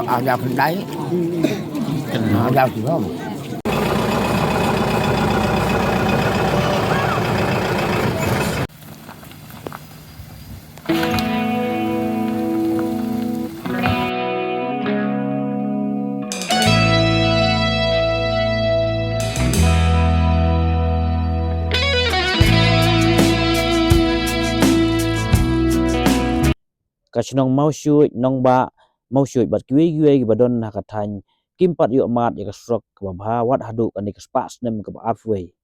vào phần đáy nó vào thì không Kasnong mau shui nong ba mau shui bat kwi badon hakathan kimpat yo mat ya kasrok ka ba wat hadu kan ka spas nem ka afway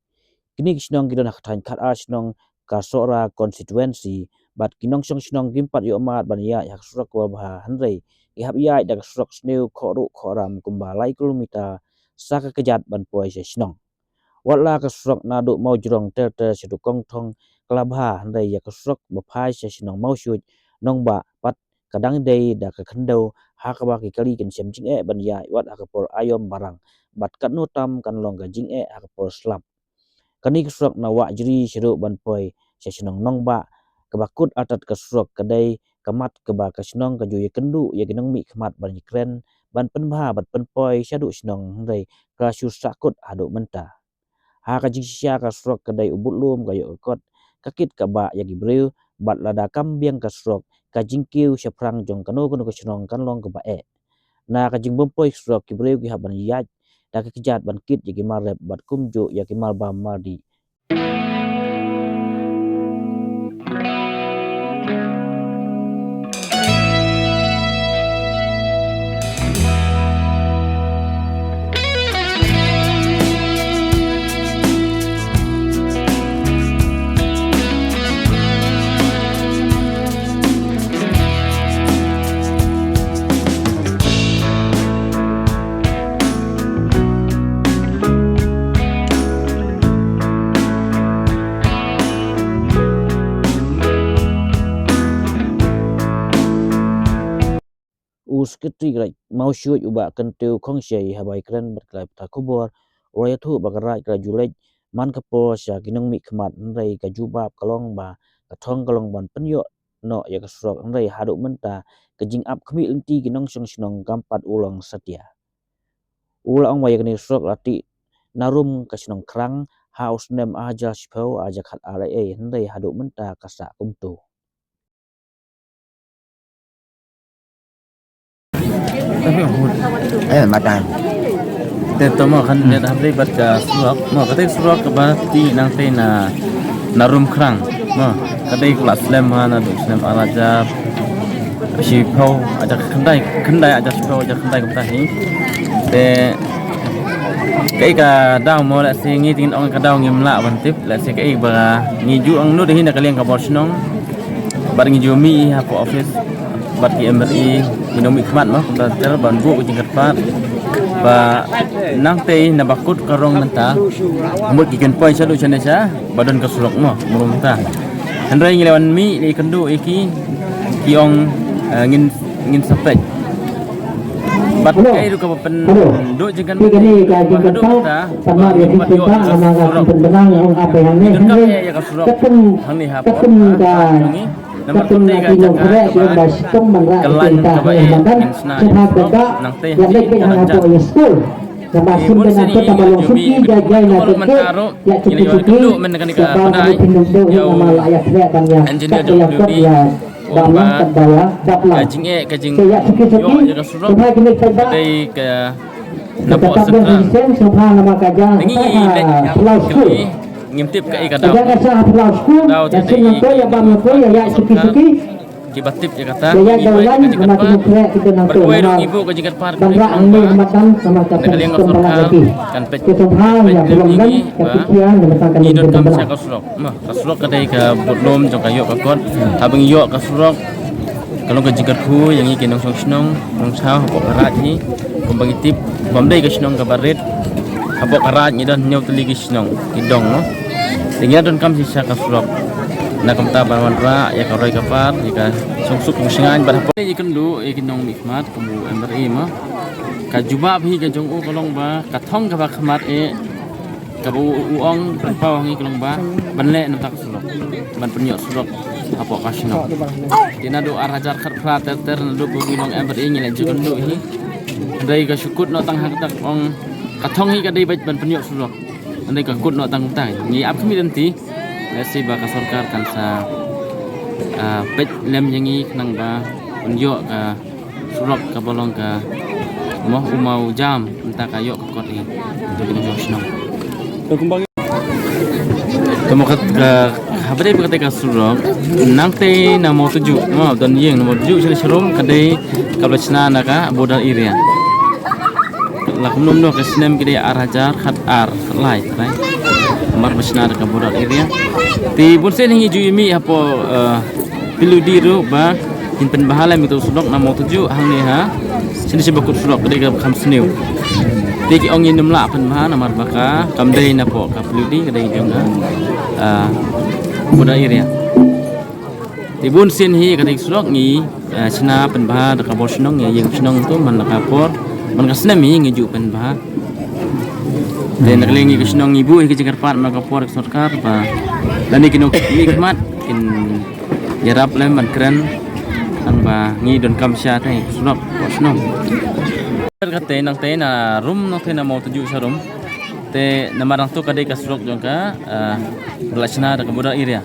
kini kisnong gidon hakathan khat asnong ka sora constituency bat kinong song snong kimpat yo mat ban ya kasrok ka ba hanrei ihap ya da kasrok sneu khoru khoram kumba lai kilometer saka kejat ban poi se snong wala kasrok nadu mau jrong ter sedu kong thong klabha hanrei ya kasrok ba phai se snong mau shui nong ba pat kadang day da ka khando ha ka ba ki kali ken sem jing e ban ya wat akapor ayom barang bat kan no tam kan long ga jing e akapor slap kani ksrok na wa jri shiru ban poi se snong nong ba ka bakut atat ka srok kadai kamat ka ba ka snong ka ju ye kendu ye ginong mi khmat ban kren ban pen ba bat pen poi shadu snong rei ka shu sakut adu menta ha ka jing sia ka srok kadai ubut lum ka yo kot kakit ka ba ya gibreu bat lada kambiang ka srok ka jingkiu seprang jong kanu kanu kesnong kan long ke bae na ka jing bompoi srok ki breu ki haban yat da ka kijat ban kit ye ki marep bat kumju ya ki mal bam mardi usketri grai mau shuj uba kenteu khongshei habai kren berklai ta kubor roya thu bagarai kra julej man kapo sya kinong mi khmat rei ka jubab kalong ba ka thong kalong ban penyo no ya kasrok rei hadu menta ka jing ap khmi lenti kinong song snong kampat ulong satya ulang wa yakni srok lati narum ka snong krang house nem aja spho aja khat ara e rei hadu menta kasa kumtu makan Temo kan dia dah beli baca surak, mau kata surak keberarti nanti na room kerang, mau kata kelas lem mana tu lem araja, sipau aja kendai aja sipau aja kendai kita ni, te kai ka daw mo la singi tingin ong ka daw ngim la bantip la se kai ba ngiju ang nu dehin kalian ka borsnong bar ngiju mi ha po office bat ki MRI inomi khmat ma kita ter ban bu jingkat pat ba nang te na bakut karong menta ambut ki ken poi salu chane sa badan ka surok mo murum ta handrai ngilawan mi li kendu iki kiong ngin sapek bat kai ru ka pen do jengkan ini ka jengkan ta sama dia cinta sama ka benang yang apa yang ni ketemu ka Ketum lagi yang berat yang baskom menrak cinta yang mandan sebab benda yang lebih hanya tu ya school yang masih dengan kita balong suki jajai na teke ya cuki-cuki sebab pindah do yang malah ayat dia kan ya yang kot ya dalam terbawa dapla kajing ya cuki-cuki sebab kini kita ke napok setra sebab nama kajang pulau school ngimtip ka ikadaw jangan sah pulau school dan sini tu ya bang tu ya suki-suki kibatip ya kata ya jalan sama kita nanti berkuai ibu ke jingkat par bangga ini matan sama kapten lagi kan pe kesempatan ya belum dan kepikiran menetapkan ini dot kam sa kasrok mah kasrok kadai ka botlom jong kayo ka kot habang yo kasrok kalau ke jingkat khu yang iki nong song snong nong sao ko karat ni kumbang itip bamdai ka snong ka barit habok karat ni dan nyau teli ki snong kidong no tinggal don kam sisa kasrok na kamta barwan ra ya ka roy kapar ya ka sungsuk musingan bar hapo ikan du ikinong nikmat kamu MRI ma ka juba bhi ka jong u kalong ba ka thong ka ba khmat e ka bu uong pau ngi kalong ba banle nam tak sulok ban penyok sulok hapo kasno tina do arajar khat pra ter ter do bu minong MRI ni le jukan du hi đây cái sukut nó tăng hak tak ong kathong hi kadai bait ban penyok surok andai ka kut no tang tai ngi ap khmi dan ti lesi ba ka sarkar kan sa pet lem yangi nang ba penyok ka surok ka bolong ka moh umau jam entah ka yok ka kot ni untuk kita senang kemukat ka habare ba ka surok nang te na mo tuju ma don yeng na mo tuju sila serum kadai ka blachna na ka border area lakum no kesnem kide arajar khat ar lai trai mar basna ka border area ti bunsen hingi ju mi apo piludi ru ba tin pen bahala mi tu sudok na mo tuju hang ni ha sini sebakut sudok kide ka kham snew ti ki ong yin la pen baha na mar baka kam dei na po ka piludi kide jong border area ti bunsen hi kide sudok ni sina pen baha ka bor snong ye yeng snong tu man ka por man ka senam hi ngeju pen bah dan naklingi ke senong ibu ke Jakarta maka por sarkar ba dan ikino nikmat kin yarap lem man keren ang ba ngi don kam sha thai sunok ko senong ka te nang te na rum no te na mo tuju sa rum te namarang tu kadai ka surok jong ka belasna da kabuda area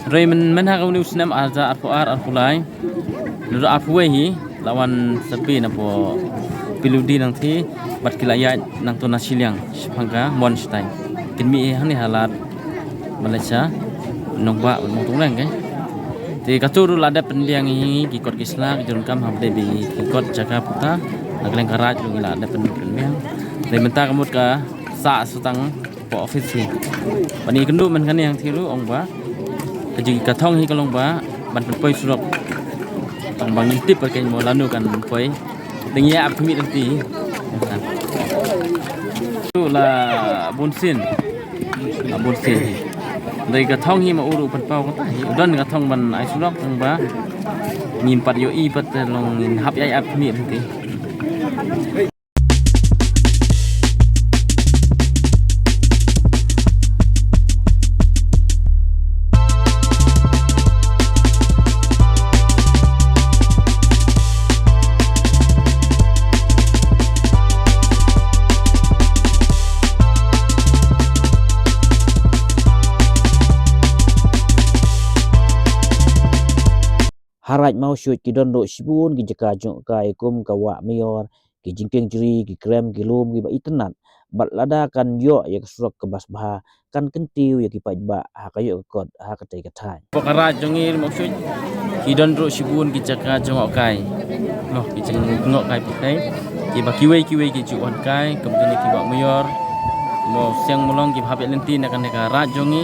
roi men ha ka uni senam arza arpulai lu arpuwe hi lawan sepi na po piludi nang thi bat kilayat nang tu nasiliang sepangka monstein kinmi hani halat Malaysia nongba mong lang ke ti katuru lada penliang hi ki kot kisla ki jun kam ham debi ki kot jaka puta nagleng karaj lu ngila ada penliang te menta kamut ka sa sutang po office hi pani kendu man kan yang thiru ong ba ji ka thong hi kalong ba ban poi surok tang bang tip pakai mo lanu kan poi dengan apa kami nanti, itulah bonsin, bonsin. Dari katong hi mau uru penpau kata, dan katong ban aisurok tang ba, ngimpat yo i pat long hap yai apa kami nanti. Haraj mau syut ki don do sibun ki jaka jong ka ikum ka wa mayor ki jingkeng jeri ki krem ki lum ki ba itenat bat lada kan yo ya surok ke bas bah kan kentiu ya ki paj ba ha kayo kot ha katai katai Pokara jongir maksud ki don do sibun ki jaka jong kai no ki jeng ngok kai pitai ki ba kiwe ki juon kai kemudian ki wa mayor mo siang molong ki habet lenti nak ka ra jongi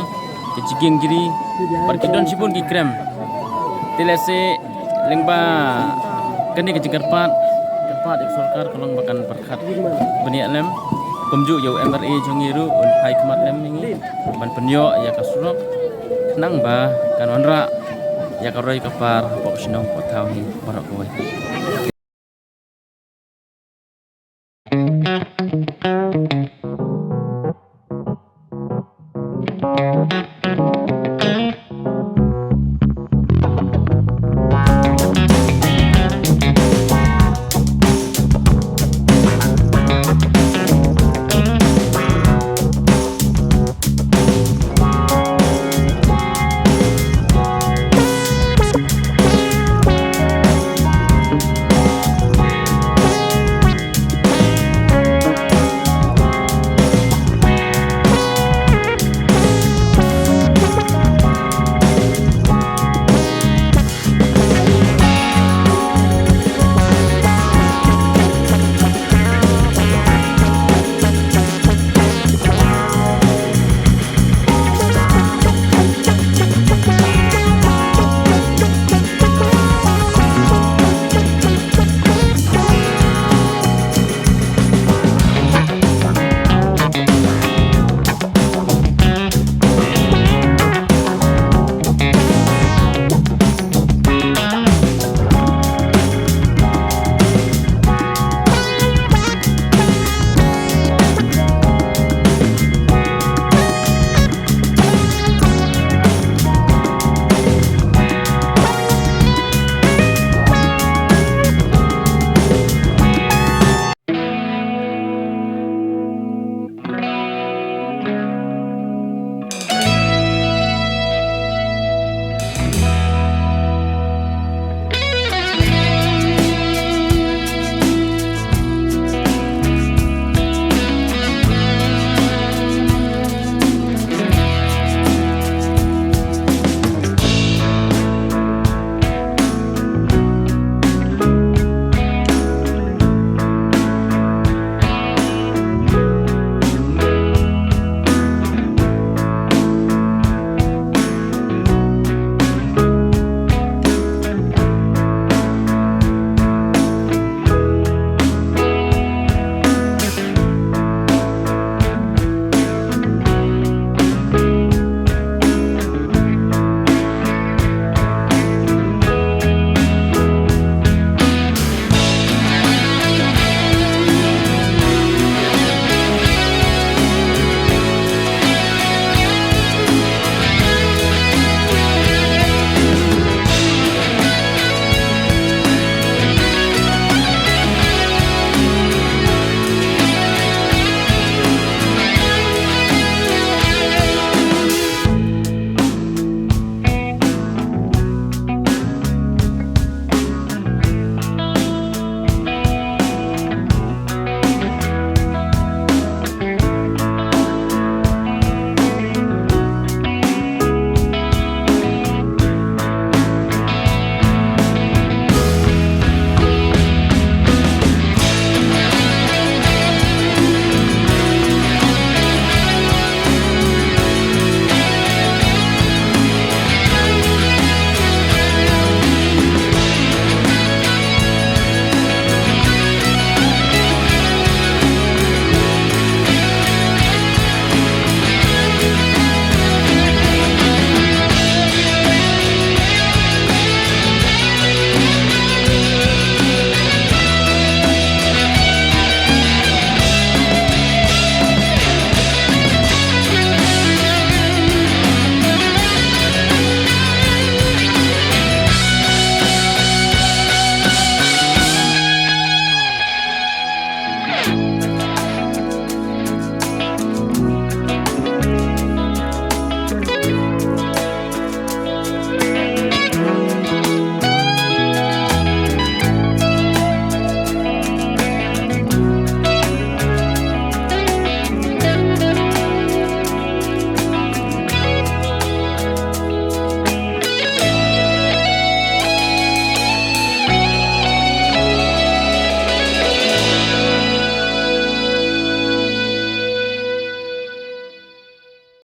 ki jingkeng jeri par ki don sibun ki krem tilese lengba kini ke Jakarta ek sarkar kolong bakan perkhat bani alam kumju yo MRA jongiru un pai kemat lem ini ban penyo ya kasurok nang ba kan onra ya karoi kapar pok sinong potau hi barak kowe